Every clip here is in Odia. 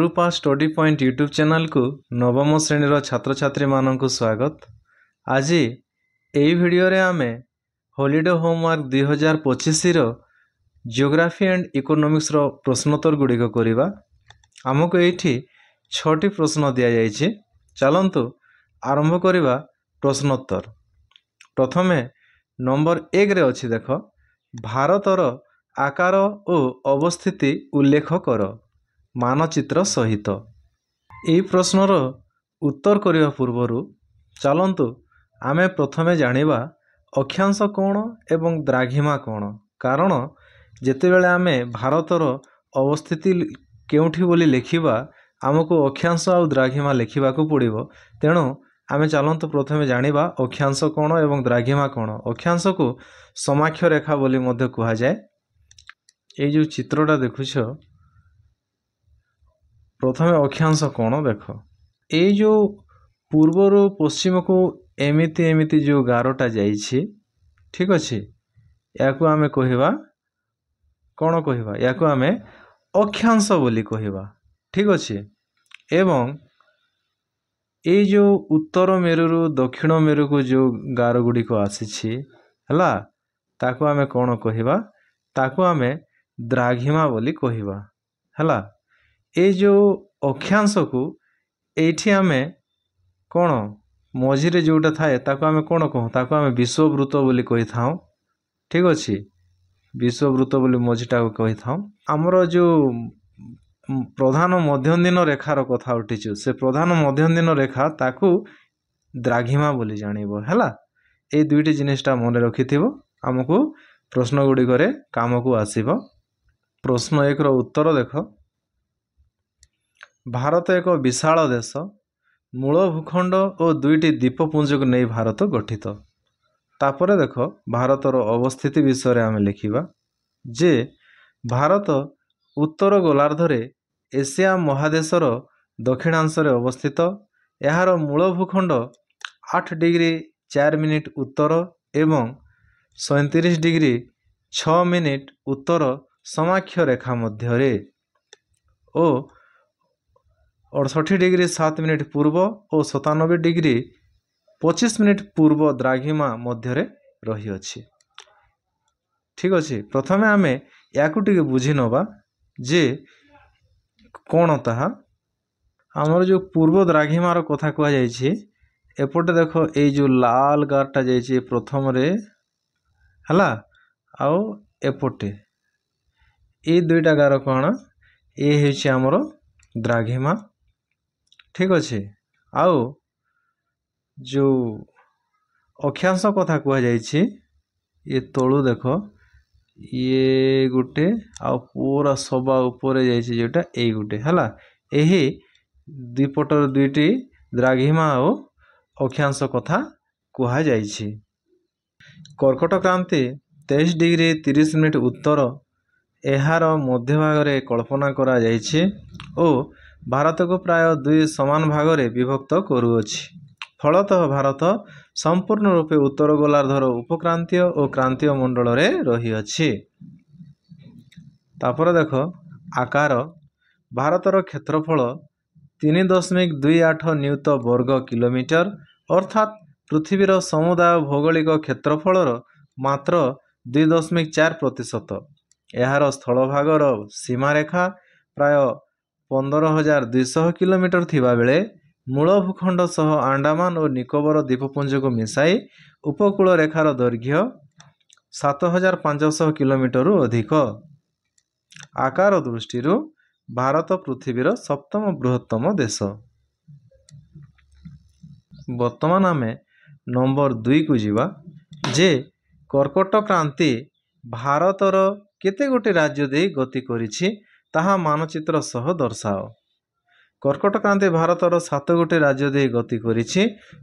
ଅପରୂପା ଷ୍ଟଡି ପଏଣ୍ଟ ୟୁଟ୍ୟୁବ୍ ଚ୍ୟାନେଲକୁ ନବମ ଶ୍ରେଣୀର ଛାତ୍ରଛାତ୍ରୀମାନଙ୍କୁ ସ୍ୱାଗତ। ଆଜି ଏହି ଭିଡ଼ିଓରେ ଆମେ ହଲିଡେ ହୋମୱାର୍କ 2025ର ଜିଓଗ୍ରାଫି ଆଣ୍ଡ ଇକୋନୋମିକ୍ସର ପ୍ରଶ୍ନୋତ୍ତର ଗୁଡ଼ିକ କରିବା। ଆମକୁ ଏଇଠି 6ଟି ପ୍ରଶ୍ନ ଦିଆଯାଇଛି। ଚାଲନ୍ତୁ ଆରମ୍ଭ କରିବା ପ୍ରଶ୍ନୋତ୍ତର। ପ୍ରଥମେ ନମ୍ବର 1ରେ ଅଛି, ଦେଖ, ଭାରତର ଆକାର ଓ ଅବସ୍ଥିତି ଉଲ୍ଲେଖ କର ମାନଚିତ୍ର ସହିତ। ଏହି ପ୍ରଶ୍ନର ଉତ୍ତର କରିବା ପୂର୍ବରୁ ଚାଲନ୍ତୁ ଆମେ ପ୍ରଥମେ ଜାଣିବା ଅକ୍ଷାଂଶ କ'ଣ ଏବଂ ଦ୍ରାଘିମା କ'ଣ। କାରଣ ଯେତେବେଳେ ଆମେ ଭାରତର ଅବସ୍ଥିତି କେଉଁଠି ବୋଲି ଲେଖିବା, ଆମକୁ ଅକ୍ଷାଂଶ ଆଉ ଦ୍ରାଘିମା ଲେଖିବାକୁ ପଡ଼ିବ। ତେଣୁ ଆମେ ଚାଲନ୍ତୁ ପ୍ରଥମେ ଜାଣିବା ଅକ୍ଷାଂଶ କ'ଣ ଏବଂ ଦ୍ରାଘିମା କ'ଣ। ଅକ୍ଷାଂଶକୁ ସମାକ୍ଷ ରେଖା ବୋଲି ମଧ୍ୟ କୁହାଯାଏ। ଏଇ ଯେଉଁ ଚିତ୍ରଟା ଦେଖୁଛ, ପ୍ରଥମେ ଅକ୍ଷାଂଶ କ'ଣ ଦେଖ। ଏଇ ଯେଉଁ ପୂର୍ବରୁ ପଶ୍ଚିମକୁ ଏମିତି ଯେଉଁ ଗାରଟା ଯାଇଛି, ଠିକ୍ ଅଛି, ୟାକୁ ଆମେ କହିବା କ'ଣ କହିବା? ୟାକୁ ଆମେ ଅକ୍ଷାଂଶ ବୋଲି କହିବା, ଠିକ୍ ଅଛି। ଏବଂ ଏଇ ଯେଉଁ ଉତ୍ତର ମେରୁରୁ ଦକ୍ଷିଣ ମେରୁକୁ ଯେଉଁ ଗାର ଗୁଡ଼ିକ ଆସିଛି, ହେଲା, ତାକୁ ଆମେ କ'ଣ କହିବା? ତାକୁ ଆମେ ଦ୍ରାଘିମା ବୋଲି କହିବା, ହେଲା। ଏଇ ଯେଉଁ ଅକ୍ଷାଂଶକୁ ଏଇଠି ଆମେ କ'ଣ ମଝିରେ ଯେଉଁଟା ଥାଏ ତାକୁ ଆମେ କ'ଣ କହୁ? ତାକୁ ଆମେ ବିଷୁବବୃତ୍ତ ବୋଲି କହିଥାଉ, ଠିକ୍ ଅଛି। ବିଷୁବବୃତ୍ତ ବୋଲି ମଝିଟାକୁ କହିଥାଉ। ଆମର ଯେଉଁ ପ୍ରଧାନ ମଧ୍ୟନ୍ଦିନ ରେଖାର କଥା ଉଠିଛୁ, ସେ ପ୍ରଧାନ ମଧ୍ୟନ୍ଦିନ ରେଖା ତାକୁ ଦ୍ରାଘିମା ବୋଲି ଜାଣିବ, ହେଲା। ଏଇ ଦୁଇଟି ଜିନିଷଟା ମନେ ରଖିଥିବ, ଆମକୁ ପ୍ରଶ୍ନ ଗୁଡ଼ିକରେ କାମକୁ ଆସିବ। ପ୍ରଶ୍ନ 1ର ଉତ୍ତର ଦେଖ, ଭାରତ ଏକ ବିଶାଳ ଦେଶ। ମୂଳ ଭୂଖଣ୍ଡ ଓ 2ଟି ଦ୍ୱୀପପୁଞ୍ଜକୁ ନେଇ ଭାରତ ଗଠିତ। ତାପରେ ଦେଖ, ଭାରତର ଅବସ୍ଥିତି ବିଷୟରେ ଆମେ ଲେଖିବା ଯେ ଭାରତ ଉତ୍ତର ଗୋଲାର୍ଦ୍ଧରେ ଏସିଆ ମହାଦେଶର ଦକ୍ଷିଣାଂଶରେ ଅବସ୍ଥିତ। ଏହାର ମୂଳ ଭୂଖଣ୍ଡ 8 ଡିଗ୍ରୀ 4 ମିନିଟ୍ ଉତ୍ତର ଏବଂ 37 ଡିଗ୍ରୀ 6 ମିନିଟ୍ ଉତ୍ତର ସମାକ୍ଷ ରେଖା ମଧ୍ୟରେ ଓ 68 ଡିଗ୍ରୀ 7 ମିନିଟ୍ ପୂର୍ବ ଓ 97 ଡିଗ୍ରୀ 25 ମିନିଟ୍ ପୂର୍ବ ଦ୍ରାଘିମା ମଧ୍ୟରେ ରହିଅଛି, ଠିକ୍ ଅଛି। ପ୍ରଥମେ ଆମେ ୟାକୁ ଟିକେ ବୁଝି ନେବା ଯେ କ'ଣ ତାହା। ଆମର ଯେଉଁ ପୂର୍ବ ଦ୍ରାଘିମାର କଥା କୁହାଯାଇଛି, ଏପଟେ ଦେଖ, ଏଇ ଯେଉଁ ଲାଲ ଗାରଟା ଯାଇଛି ପ୍ରଥମରେ, ହେଲା, ଆଉ ଏପଟେ ଏଇ ଦୁଇଟା ଗାର କ'ଣ? ଏ ହେଉଛି ଆମର ଦ୍ରାଘିମା, ଠିକ୍ ଅଛି। ଆଉ ଯେଉଁ ଅକ୍ଷାଂଶ କଥା କୁହାଯାଇଛି, ଇଏ ତଳୁ ଦେଖ, ଇଏ ଗୋଟେ, ଆଉ ପୁରା ସବା ଉପରେ ଯାଇଛି ଯେଉଁଟା, ଏଇ ଗୋଟେ, ହେଲା। ଏହି ଦୁଇପଟର 2ଟି ଦ୍ରାଘିମା ଆଉ ଅକ୍ଷାଂଶ କଥା କୁହାଯାଇଛି। କର୍କଟ କ୍ରାନ୍ତି 23 ଡିଗ୍ରୀ 30 ମିନିଟ୍ ଉତ୍ତର ଏହାର ମଧ୍ୟଭାଗରେ କଳ୍ପନା କରାଯାଇଛି ଓ ଭାରତକୁ ପ୍ରାୟ 2 ସମାନ ଭାଗରେ ବିଭକ୍ତ କରୁଅଛି। ଫଳତଃ ଭାରତ ସମ୍ପୂର୍ଣ୍ଣ ରୂପେ ଉତ୍ତର ଗୋଲାର୍ଦ୍ଧର ଉପକ୍ରାନ୍ତୀୟ ଓ କ୍ରାନ୍ତୀୟ ମଣ୍ଡଳରେ ରହିଅଛି। ତାପରେ ଦେଖ, ଆକାର। ଭାରତର କ୍ଷେତ୍ରଫଳ 3.28 ନିୟୁତ ବର୍ଗ କିଲୋମିଟର, ଅର୍ଥାତ୍ ପୃଥିବୀର ସମୁଦାୟ ଭୌଗୋଳିକ କ୍ଷେତ୍ରଫଳର ମାତ୍ର 2.4%। ଏହାର ସ୍ଥଳଭାଗର ସୀମାରେଖା ପ୍ରାୟ 15,200 କିଲୋମିଟର ଥିବାବେଳେ ମୂଳ ଭୂଖଣ୍ଡ ସହ ଆଣ୍ଡାମାନ ଓ ନିକୋବର ଦ୍ୱୀପପୁଞ୍ଜକୁ ମିଶାଇ ଉପକୂଳ ରେଖାର ଦୈର୍ଘ୍ୟ 7,500 କିଲୋମିଟରରୁ ଅଧିକ। ଆକାର ଦୃଷ୍ଟିରୁ ଭାରତ ପୃଥିବୀର 7ମ ବୃହତ୍ତମ ଦେଶ। ବର୍ତ୍ତମାନ ଆମେ ନମ୍ବର 2କୁ ଯିବା ଯେ କର୍କଟ କ୍ରାନ୍ତି ଭାରତର କେତେ ଗୋଟି ରାଜ୍ୟ ଦେଇ ଗତି କରିଛି ତାହା ମାନଚିତ୍ର ସହ ଦର୍ଶାଅ। କର୍କଟ କ୍ରାନ୍ତି ଭାରତର 7 ଗୋଟି ରାଜ୍ୟ ଦେଇ ଗତି କରିଛି।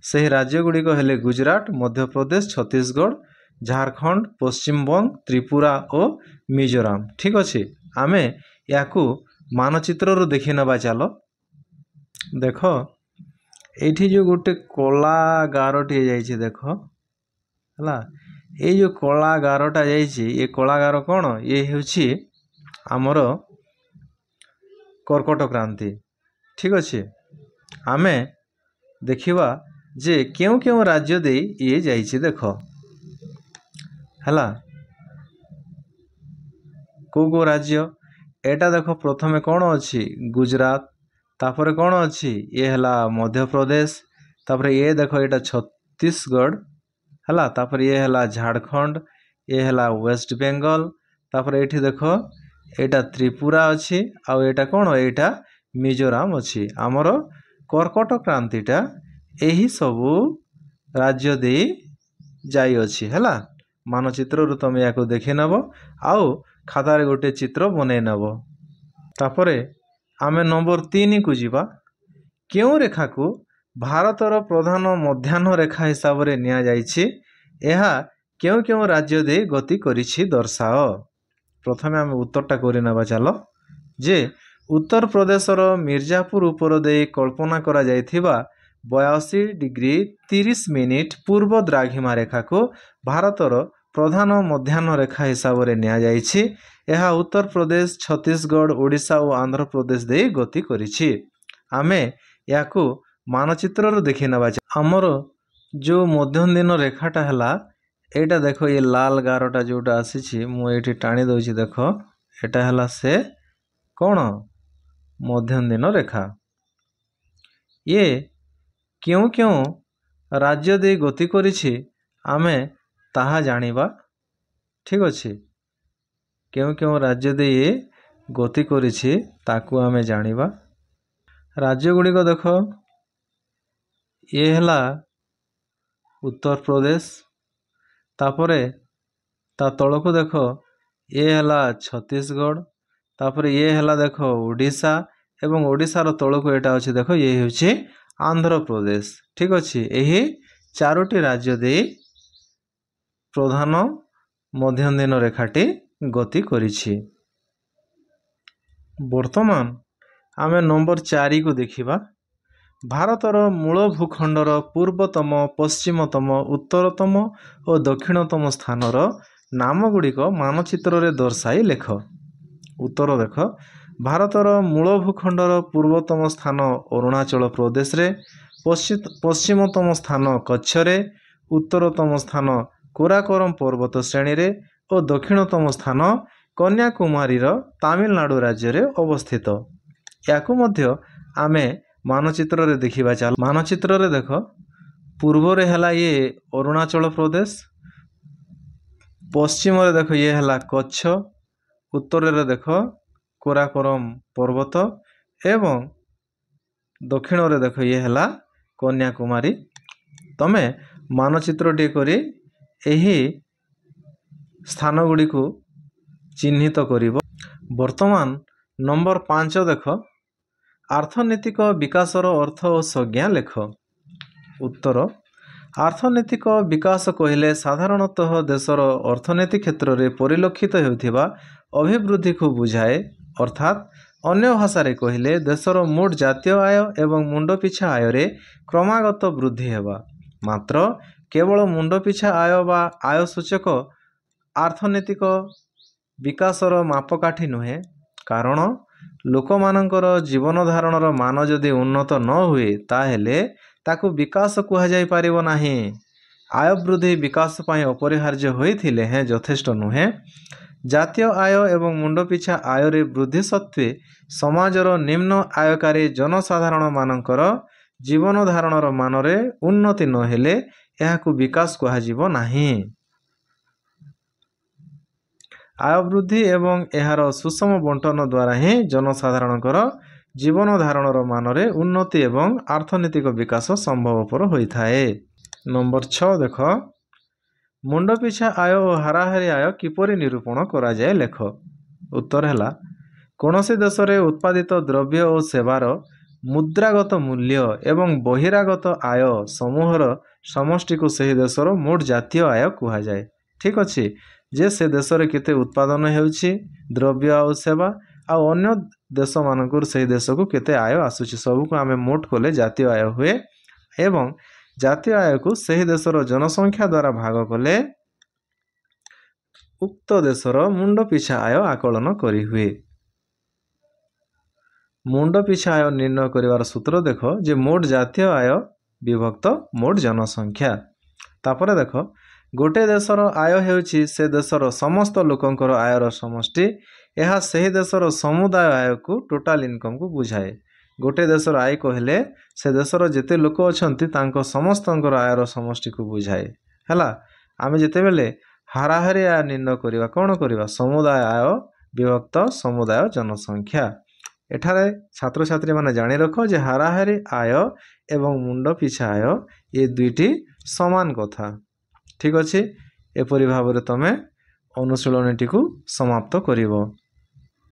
ସେହି ରାଜ୍ୟଗୁଡ଼ିକ ହେଲେ ଗୁଜରାଟ, ମଧ୍ୟପ୍ରଦେଶ, ଛତିଶଗଡ଼, ଝାଡ଼ଖଣ୍ଡ, ପଶ୍ଚିମବଙ୍ଗ, ତ୍ରିପୁରା ଓ ମିଜୋରାମ, ଠିକ୍ ଅଛି। ଆମେ ୟାକୁ ମାନଚିତ୍ରରୁ ଦେଖି ନେବା, ଚାଲ। ଦେଖ, ଏଇଠି ଯେଉଁ ଗୋଟେ କଳା ଗାରଟିଏ ଯାଇଛି, ଦେଖ, ହେଲା। ଏଇ ଯେଉଁ କଳା ଗାରଟା ଯାଇଛି, ଏ କଳା ଗାର କ'ଣ? ଇଏ ହେଉଛି ଆମର କର୍କଟ କ୍ରାନ୍ତି। ठीक अच्छे आमे देखिवा जे केउ केउ राज्य दे ये जाइछि देख हला को राज्य एटा देख प्रथमे कौन अच्छी गुजरात तापर कौन अच्छी ये हला मध्य प्रदेश तापर ये देख ये छत्तीसगढ़ हला तापर ये हला झारखंड ये हला वेस्ट बेंगल तापर एठी देख एटा त्रिपुरा अच्छी आउ एटा कौन एटा मिजोराम अच्छी आमर कर्कट क्रांतिटा यही सबू राज्य दे जाई अच्छी हला मानचित्र रु तुम या देखि नब आउ खातार गोटे चित्र बनै नब तापरे आमे नंबर 3 को जीवा केउ रेखा को भारतर प्रधान मध्याह्न रेखा हिसाब रे निया जाइछि एहा केउ केउ राज्य दे गति करिछि दर्शाओ प्रथमे आमे उत्तरटा करि नबा चलो जे उत्तर प्रदेशर मिर्जापुर उपर दे कल्पना करा जाइथिबा 82 डिग्री 30 मिनिट पूर्व द्राघिमा रेखा को भारतर प्रधान मध्याह्न रेखा हिसाब रे निया जाइछि एहा उत्तर प्रदेश छत्तीसगढ़ ओडिशा और आंध्र प्रदेश दे गति करिछि आमे याकू मानचित्र रो देखि नबा हमर जो मध्यम दिन रेखाटा हला एटा देखो ये लाल गारटा जोटा आसीछि मु एठी टाणी दोछि देखो एटा हला से कोन मध्यम दिन रेखा ये क्यों क्यों राज्य दे गति करिछि आमे ताहा जानिबा ठीक अछि क्यों क्यों राज्य दे गति करिछि ताकू आमे जानिबा राज्य गुडी को देखो ये हला उत्तर प्रदेश तापरे ता तळको देखो ये हला छत्तीसगढ़ तापरे ये हला देखो ओडिशा एवं ओडिशा रो तळको एटा अछि देखो ये होछि आंध्र प्रदेश ठीक अछि एही चारोटी राज्य दे प्रधान मध्यम दिन रेखाटी गति करिछि वर्तमान आमे नंबर 4 को देखिबा भारतर मूल भूखंडर पूर्वतम पश्चिमतम उत्तरतम और दक्षिणतम स्थानर नाम गुड़िक मानचित्र रे दर्शाई लेख उत्तर देख भारतर मूल भूखंडर पूर्वतम स्थान अरुणाचल प्रदेश रे पश्चिमतम स्थान कच्छ रे उत्तरतम स्थान कोराकोरम पर्वत श्रेणी रे और दक्षिणतम स्थान कन्याकुमारी तमिलनाडु राज्य रे अवस्थित याकू मध्य आमे मानचित्र रे देखिबा चाल मानचित्र रे देख पूर्व रे हला ये अरुणाचल प्रदेश पश्चिम रे देख ये हला कच्छ उत्तर रे देख कोराकोरम पर्वत एवं दक्षिण रे देख ये हला कन्याकुमारी तमे मानचित्र टी करी एही स्थान गुडी को चिन्हित करिवो वर्तमान नंबर 5 देख आर्थनैतिक विकासर अर्थ और संज्ञा लेख उत्तर आर्थनैतिक विकास कहले साधारणतः देशर अर्थनीति क्षेत्र में परिलक्षित होउथिबा अभिवृद्धि को बुझाए अर्थात अन्य भाषा रे कहले देशर मोट जातीय आय एवं मुंड पिछा आय रे क्रमागत वृद्धि हेबा मात्र केवल मुंड पिछा आय बा आय सूचक आर्थनैतिक विकासर मापकाठी नुहे कारण लोक मानकर जीवन धारणर मान जदि उन्नत न हुए ताहेले ताकू विकास कह जाय पारिबो नाही आय वृद्धि विकास पाई अपरिहार्य होइथिले हैं यथेष्ट नुहे जातीय आय एवं मुंड पिछा आय रे वृद्धि सत्वे समाजर निम्न आयकारी जनसाधारण मानकर जीवन धारणर मान रे उन्नति न हेले एहाकू विकास कह जिवो नाही आय वृद्धि एवं एहार सुषम बंटन द्वारा ही जनसाधारणकर जीवन धारणर मान रे उन्नति एवं आर्थनैतिक विकास संभवपर होइथाए नंबर 6 देख मुंड पिछा आय और हाराहारी आय किपरि निरूपण करा जाय लेख उत्तर हैला कोनोसी देश रे उत्पादित द्रव्य और सेवार मुद्रागत मूल्य एवं बहिरागत आय समूहर समष्टि को सही देशर मोट जातीय आय कहा जाए ठीक अच्छे जे से देश रे केते उत्पादन हेउछि द्रव्य और सेवा आ अन्य देश मानकर से देश को केते आय आसुछि सब को आमे मोट कोले जातीय आय हुए एवं जातीय आय को सही देशर जनसंख्या द्वारा भाग कले उक्त देशर मुंड पिछा आय आकलन करी हुए ମୁଣ୍ଡ ପିଛା ଆୟ ନିର୍ଣ୍ଣୟ କରିବାର ସୂତ୍ର ଦେଖ ଯେ ମୋଟ ଜାତୀୟ ଆୟ ବିଭକ୍ତ ମୋଟ ଜନସଂଖ୍ୟା। ତାପରେ ଦେଖ ଗୋଟିଏ ଦେଶର ଆୟ ହେଉଛି ସେ ଦେଶର ସମସ୍ତ ଲୋକଙ୍କର ଆୟର ସମଷ୍ଟି। ଏହା ସେହି ଦେଶର ସମୁଦାୟ ଆୟକୁ ଟୋଟାଲ ଇନକମ୍କୁ ବୁଝାଏ। ଗୋଟିଏ ଦେଶର ଆୟ କହିଲେ ସେ ଦେଶର ଯେତେ ଲୋକ ଅଛନ୍ତି ତାଙ୍କ ସମସ୍ତଙ୍କର ଆୟର ସମଷ୍ଟିକୁ ବୁଝାଏ। ହେଲା, ଆମେ ଯେତେବେଳେ ହାରାହାରି ଆୟ ନିର୍ଣ୍ଣୟ କରିବା କ'ଣ କରିବା? ସମୁଦାୟ ଆୟ ବିଭକ୍ତ ସମୁଦାୟ ଜନସଂଖ୍ୟା। ଏଠାରେ ଛାତ୍ରଛାତ୍ରୀମାନେ ଜାଣି ରଖ ଯେ ହାରାହାରି ଆୟ ଏବଂ ମୁଣ୍ଡ ପିଛା ଆୟ ଏ ଦୁଇଟି ସମାନ କଥା। ଠିକ୍ ଅଛି, ଏପରି ଭାବରେ ତୁମେ ଅନୁଶୀଳନୀଟିକୁ ସମାପ୍ତ କରିବ।